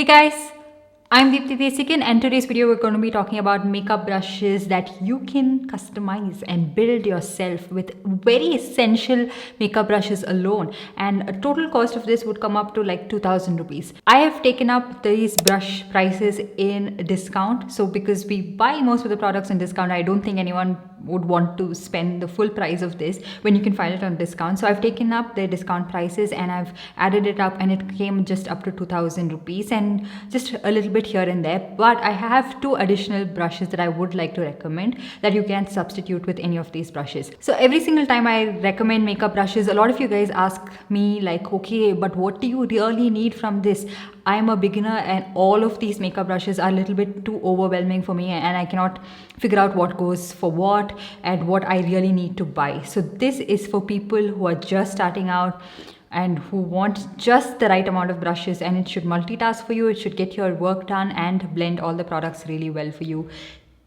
Hey guys, I'm Deepthi Desikan, and today's video we're going to be talking about makeup brushes that you can customize and build yourself with very essential makeup brushes alone. And a total cost of this would come up to like 2000 rupees. I have taken up these brush prices in discount. So because we buy most of the products in discount, I don't think anyone would want to spend the full price of this when you can find it on discount. So I've taken up the discount prices and I've added it up, and it came just up to 2000 rupees and just a little bit here and there. But I have two additional brushes that I would like to recommend that you can substitute with any of these brushes. So every single time I recommend makeup brushes, a lot of you guys ask me like, okay, but what do you really need from this? I'm a beginner and all of these makeup brushes are a little bit too overwhelming for me, and I cannot figure out what goes for what and what I really need to buy. So this is for people who are just starting out and who want just the right amount of brushes, and it should multitask for you, it should get your work done and blend all the products really well for you.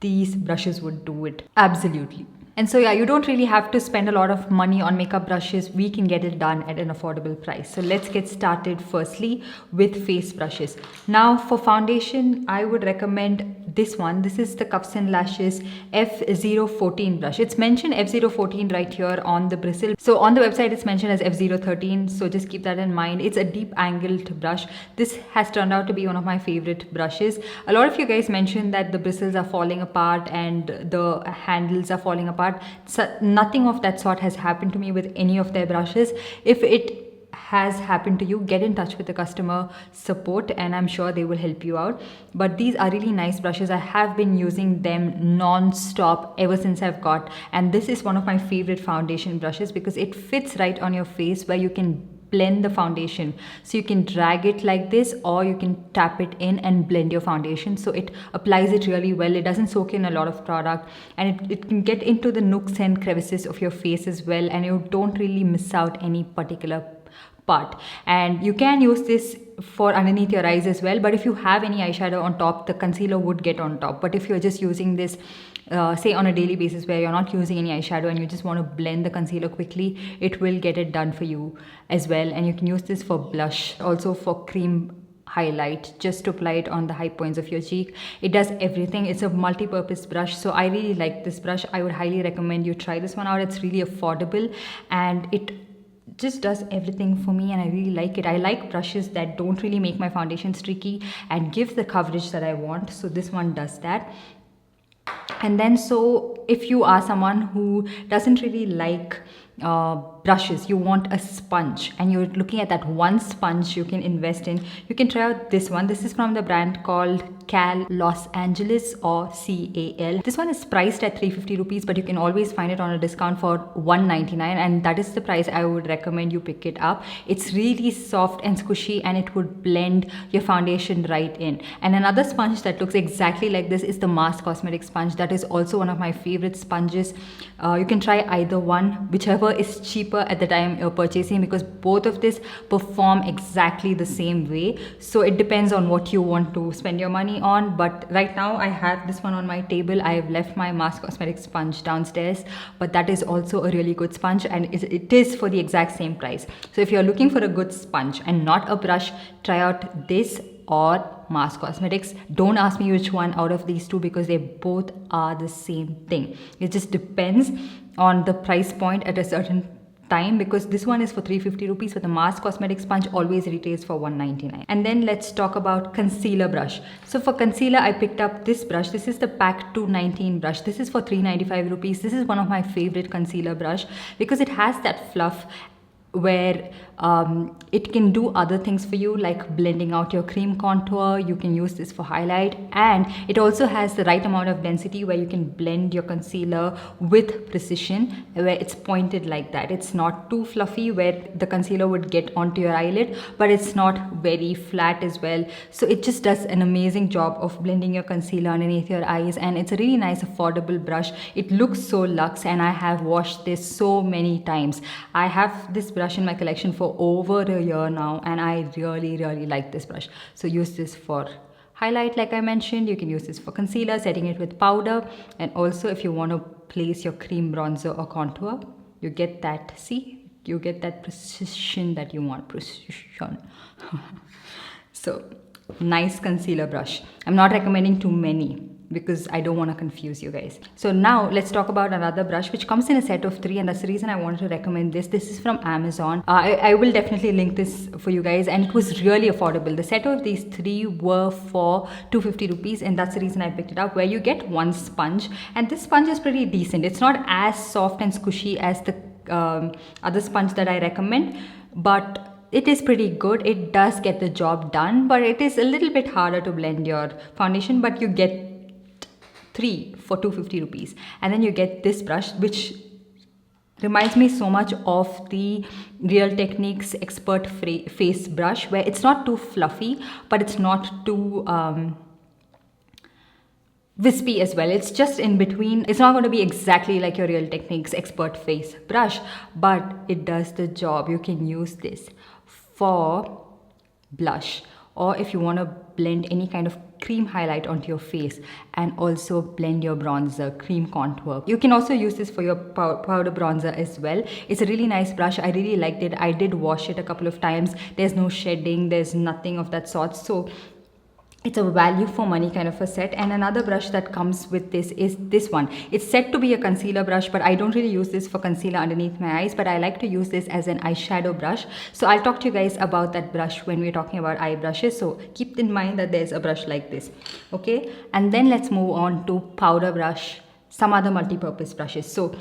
These brushes would do it absolutely. And so yeah, you don't really have to spend a lot of money on makeup brushes. We can get it done at an affordable price. So let's get started firstly with face brushes. Now for foundation, I would recommend this one. This is the Cuffs and Lashes F014 brush. It's mentioned F014 right here on the bristle. So on the website it's mentioned as F013. So just keep that in mind. It's a deep angled brush. This has turned out to be one of my favorite brushes. A lot of you guys mentioned that the bristles are falling apart and the handles are falling apart. So nothing of that sort has happened to me with any of their brushes. If it has happened to you, get in touch with the customer support and I'm sure they will help you out. But these are really nice brushes. I have been using them non-stop ever since I've got, and this is one of my favorite foundation brushes because it fits right on your face where you can blend the foundation. So you can drag it like this or you can tap it in and blend your foundation. So it applies it really well. It doesn't soak in a lot of product, and it can get into the nooks and crevices of your face as well, and you don't really miss out any particular part. And you can use this for underneath your eyes as well, but if you have any eyeshadow on top, the concealer would get on top. But if you're just using this say on a daily basis where you're not using any eyeshadow and you just want to blend the concealer quickly, it will get it done for you as well. And you can use this for blush, also for cream highlight, just to apply it on the high points of your cheek. It does everything. It's a multi-purpose brush, so I really like this brush. I would highly recommend you try this one out. It's really affordable and it just does everything for me, and I really like it. I like brushes that don't really make my foundation streaky and give the coverage that I want, so this one does that. And then, so if you are someone who doesn't really like brushes, you want a sponge and you're looking at that one sponge you can invest in, you can try out this one. This is from the brand called Cal Los Angeles, or CAL. This one is priced at 350 rupees, but you can always find it on a discount for 199, and that is the price I would recommend you pick it up. It's really soft and squishy and it would blend your foundation right in. And another sponge that looks exactly like this is the Mars Cosmetics sponge. That is also one of my favorite sponges. You can try either one, whichever is cheaper at the time you're purchasing, because both of this perform exactly the same way. So it depends on what you want to spend your money on. But right now I have this one on my table. I have left my Mars Cosmetics sponge downstairs, but that is also a really good sponge, and it is for the exact same price. So if you're looking for a good sponge and not a brush, try out this or Mars Cosmetics. Don't ask me which one out of these two because they both are the same thing. It just depends on the price point at a certain time, because this one is for 350 rupees, but the Mars Cosmetics sponge always retails for 199. And then let's talk about concealer brush. So for concealer, I picked up this brush. This is the Pack 219 brush. This is for 395 rupees. This is one of my favorite concealer brush because it has that fluff where it can do other things for you, like blending out your cream contour. You can use this for highlight, and it also has the right amount of density where you can blend your concealer with precision, where it's pointed like that. It's not too fluffy where the concealer would get onto your eyelid, but it's not very flat as well. So it just does an amazing job of blending your concealer underneath your eyes, and it's a really nice affordable brush. It looks so luxe, and I have washed this so many times. I have this brush in my collection for over a year now, and I really like this brush. So use this for highlight, like I mentioned. You can use this for concealer, setting it with powder, and also if you want to place your cream bronzer or contour, you get that, see, you get that precision that you want. Precision. So nice concealer brush. I'm not recommending too many because I don't want to confuse you guys. So now let's talk about another brush which comes in a set of 3, and that's the reason I wanted to recommend this. This is from Amazon. I will definitely link this for you guys, and it was really affordable. The set of these 3 were for 250 rupees, and that's the reason I picked it up, where you get one sponge, and this sponge is pretty decent. It's not as soft and squishy as the other sponge that I recommend, but it is pretty good. It does get the job done, but it is a little bit harder to blend your foundation, but you get 3 for 250 rupees. And then you get this brush, which reminds me so much of the Real Techniques Expert Face brush, where it's not too fluffy, but it's not too wispy as well. It's just in between. It's not going to be exactly like your Real Techniques Expert Face brush, but it does the job. You can use this for blush, or if you want to blend any kind of cream highlight onto your face, and also blend your bronzer, cream contour. You can also use this for your powder bronzer as well. It's a really nice brush. I really liked it. I did wash it a couple of times. There's no shedding, there's nothing of that sort. So it's a value for money kind of a set. And another brush that comes with this is this one. It's said to be a concealer brush, but I don't really use this for concealer underneath my eyes, but I like to use this as an eyeshadow brush. So I'll talk to you guys about that brush when we're talking about eye brushes. So keep in mind that there's a brush like this. Okay, and then let's move on to powder brush, some other multi-purpose brushes. So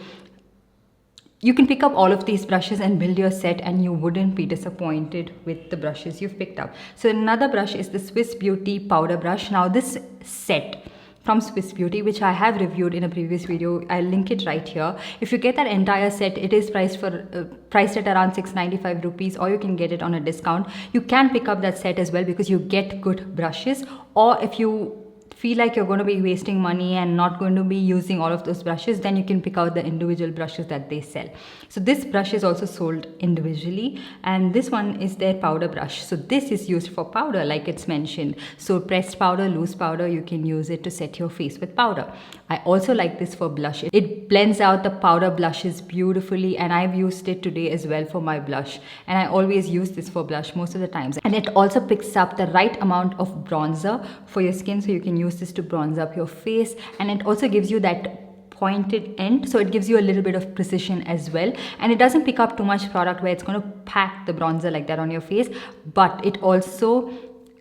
you can pick up all of these brushes and build your set, and you wouldn't be disappointed with the brushes you've picked up. So another brush is the Swiss Beauty powder brush. Now this set from Swiss Beauty, which I have reviewed in a previous video, I'll link it right here. If you get that entire set, it is priced at around 695 rupees, or you can get it on a discount. You can pick up that set as well because you get good brushes, or if you feel like you're going to be wasting money and not going to be using all of those brushes, then you can pick out the individual brushes that they sell. So this brush is also sold individually, and this one is their powder brush. So this is used for powder, like it's mentioned. So pressed powder, loose powder, you can use it to set your face with powder. I also like this for blush. It blends out the powder blushes beautifully, and I've used it today as well for my blush, and I always use this for blush most of the times. And it also picks up the right amount of bronzer for your skin, so you can use this to bronze up your face, and it also gives you that pointed end, so it gives you a little bit of precision as well, and it doesn't pick up too much product where it's going to pack the bronzer like that on your face, but it also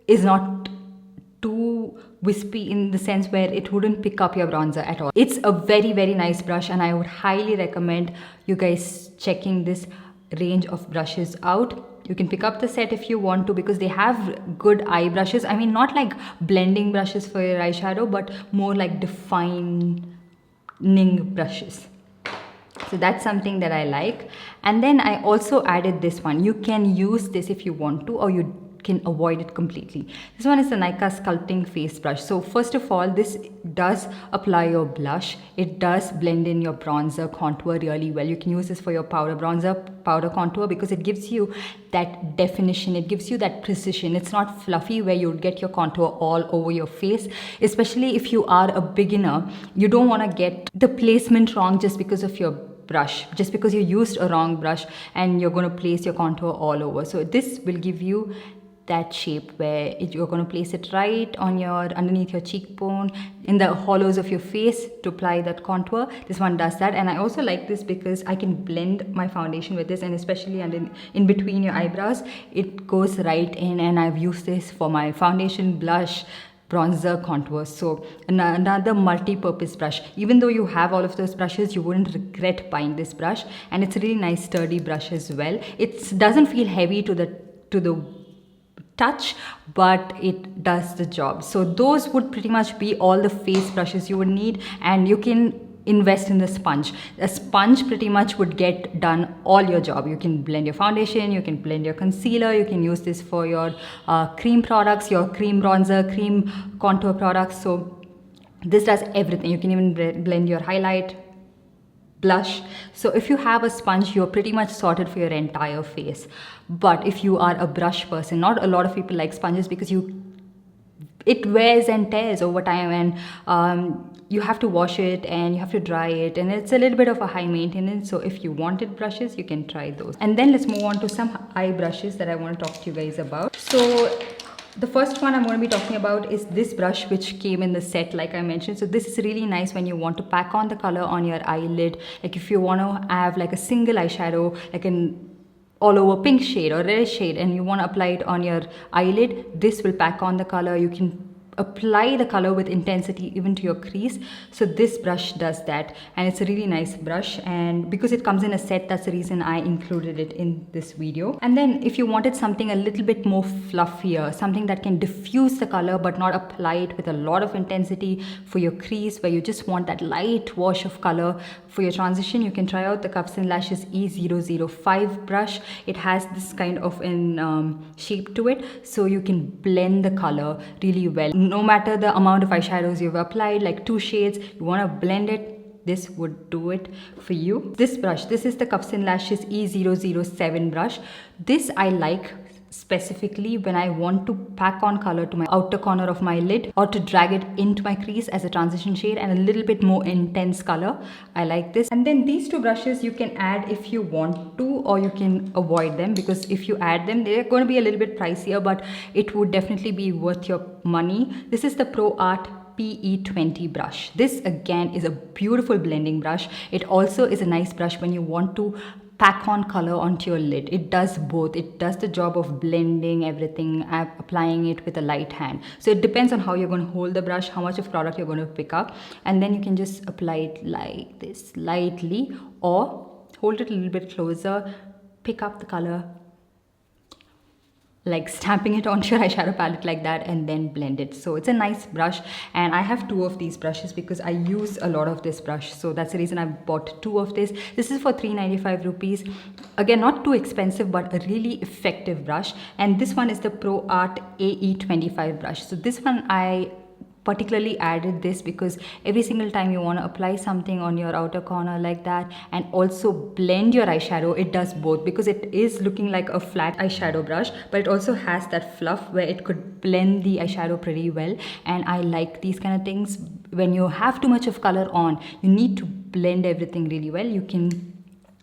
is not too wispy in the sense where it wouldn't pick up your bronzer at all. It's a very, very nice brush, and I would highly recommend you guys checking this range of brushes out. You can pick up the set if you want to, because they have good eye brushes. I mean, not like blending brushes for your eyeshadow, but more like defining brushes. So that's something that I like. And then I also added this one. You can use this if you want to, or you can avoid it completely. This one is the Nykaa Sculpting Face Brush. So first of all, this does apply your blush. It does blend in your bronzer contour really well. You can use this for your powder bronzer, powder contour, because it gives you that definition. It gives you that precision. It's not fluffy where you'll get your contour all over your face. Especially if you are a beginner, you don't want to get the placement wrong just because of your brush, just because you used a wrong brush and you're going to place your contour all over. So this will give you that shape where you're going to place it right on your underneath your cheekbone, in the hollows of your face to apply that contour. This one does that. And I also like this because I can blend my foundation with this, and especially in between your eyebrows, it goes right in. And I've used this for my foundation, blush, bronzer, contour. So another multi-purpose brush. Even though you have all of those brushes, you wouldn't regret buying this brush, and it's a really nice sturdy brush as well. It doesn't feel heavy to the touch, but it does the job. So those would pretty much be all the face brushes you would need, and you can invest in the sponge. A sponge pretty much would get done all your job. You can blend your foundation, you can blend your concealer, you can use this for your cream products, your cream bronzer, cream contour products. So this does everything. You can even blend your highlight, blush. So if you have a sponge, you're pretty much sorted for your entire face. But if you are a brush person, not a lot of people like sponges because it wears and tears over time, and you have to wash it and you have to dry it, and it's a little bit of a high maintenance. So if you wanted brushes, you can try those. And then let's move on to some eye brushes that I want to talk to you guys about. So The first one I'm going to be talking about is this brush which came in the set, like I mentioned. So this is really nice when you want to pack on the color on your eyelid. Like if you want to have like a single eyeshadow, like an all over pink shade or red shade, and you want to apply it on your eyelid, this will pack on the color. You can apply the color with intensity even to your crease. So this brush does that, and it's a really nice brush, and because it comes in a set, that's the reason I included it in this video. And then if you wanted something a little bit more fluffier, something that can diffuse the color but not apply it with a lot of intensity for your crease, where you just want that light wash of color for your transition, you can try out the Cuffs and Lashes E005 brush. It has this kind of an shape to it, so you can blend the color really well. No matter the amount of eyeshadows you've applied, like 2 shades, you want to blend it, this would do it for you. This brush, this is the Cuffs and Lashes E007 brush. This I like specifically when I want to pack on color to my outer corner of my lid, or to drag it into my crease as a transition shade and a little bit more intense color. I like this. And then these 2 brushes you can add if you want to, or you can avoid them, because if you add them, they're going to be a little bit pricier, but it would definitely be worth your money. This is the ProArt PE20 brush. This again is a beautiful blending brush. It also is a nice brush when you want to pack on color onto your lid. It does both. It does the job of blending everything, applying it with a light hand. So it depends on how you're going to hold the brush, how much of product you're going to pick up, and then you can just apply it like this lightly, or hold it a little bit closer, pick up the color, like stamping it onto your eyeshadow palette like that, and then blend it. So it's a nice brush, and I have 2 of these brushes because I use a lot of this brush, so that's the reason I bought 2 of this. This is for 395 rupees. Again, not too expensive, but a really effective brush. And this one is the ProArt AE25 brush. So this one I particularly added this because every single time you want to apply something on your outer corner like that and also blend your eyeshadow, it does both, because it is looking like a flat eyeshadow brush, but it also has that fluff where it could blend the eyeshadow pretty well. And I like these kind of things. When you have too much of color on, you need to blend everything really well. You can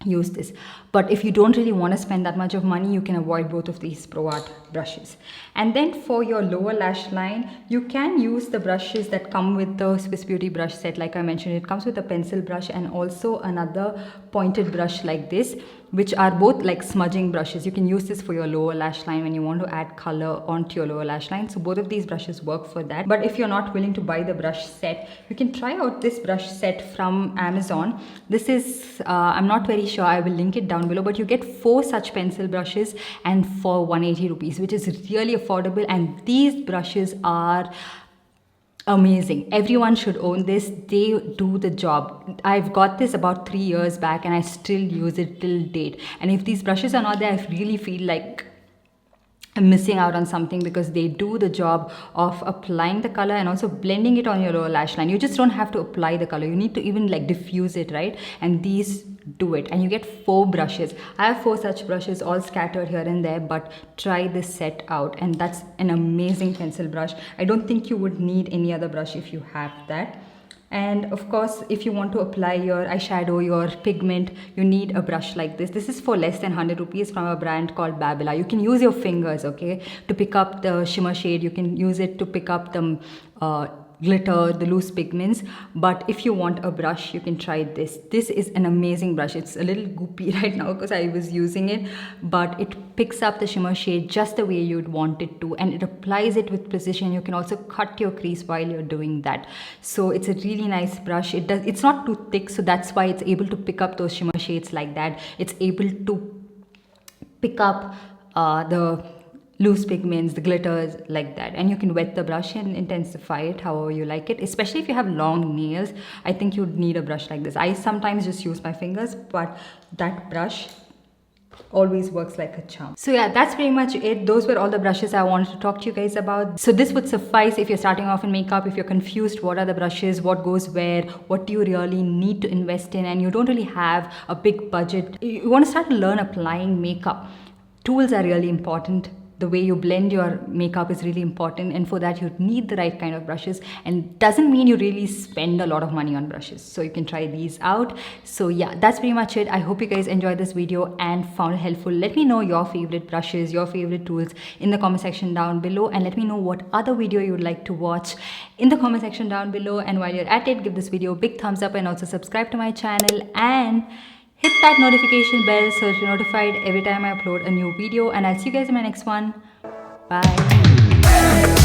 use this, but if you don't really want to spend that much of money, you can avoid both of these ProArt brushes. And then for your lower lash line, you can use the brushes that come with the Swiss Beauty brush set. Like I mentioned, it comes with a pencil brush and also another pointed brush like this, which are both like smudging brushes. You can use this for your lower lash line when you want to add color onto your lower lash line. So both of these brushes work for that. But if you're not willing to buy the brush set, you can try out this brush set from Amazon. This is I'm not very sure, I will link it down below, but you get 4 such pencil brushes and for 180 rupees, which is really affordable. And these brushes are amazing. Everyone should own this. They do the job. I've got this about 3 years back and I still use it till date. And if these brushes are not there, I really feel like I'm missing out on something, because they do the job of applying the color and also blending it on your lower lash line. You just don't have to apply the color. You need to even like diffuse it, right? And these do it. And you get 4 brushes. I have 4 such brushes all scattered here and there, but try this set out, and that's an amazing pencil brush. I don't think you would need any other brush if you have that. And of course, if you want to apply your eyeshadow, your pigment, you need a brush like this. This is for less than 100 rupees from a brand called Babila. You can use your fingers, okay, to pick up the shimmer shade. You can use it to pick up the glitter, the loose pigments. But if you want a brush, you can try this. This is an amazing brush. It's a little goopy right now because I was using it, but it picks up the shimmer shade just the way you'd want it to, and it applies it with precision. You can also cut your crease while you're doing that. So it's a really nice brush. It's not too thick, so that's why it's able to pick up those shimmer shades like that. It's able to pick up the loose pigments, the glitters like that. And you can wet the brush and intensify it however you like it. Especially if you have long nails, I think you'd need a brush like this. I sometimes just use my fingers, but that brush always works like a charm. So yeah, that's pretty much it. Those were all the brushes I wanted to talk to you guys about. So this would suffice if you're starting off in makeup, if you're confused what are the brushes, what goes where, what do you really need to invest in, and you don't really have a big budget. You want to start to learn applying makeup. Tools are really important. the way you blend your makeup is really important, and for that you need the right kind of brushes, and doesn't mean you really spend a lot of money on brushes. So you can try these out. So yeah, that's pretty much it. I hope you guys enjoyed this video and found it helpful. Let me know your favorite brushes, your favorite tools in the comment section down below, and let me know what other video you would like to watch in the comment section down below. And while you're at it, give this video a big thumbs up and also subscribe to my channel and hit that notification bell so that you're notified every time I upload a new video. And I'll see you guys in my next one. Bye.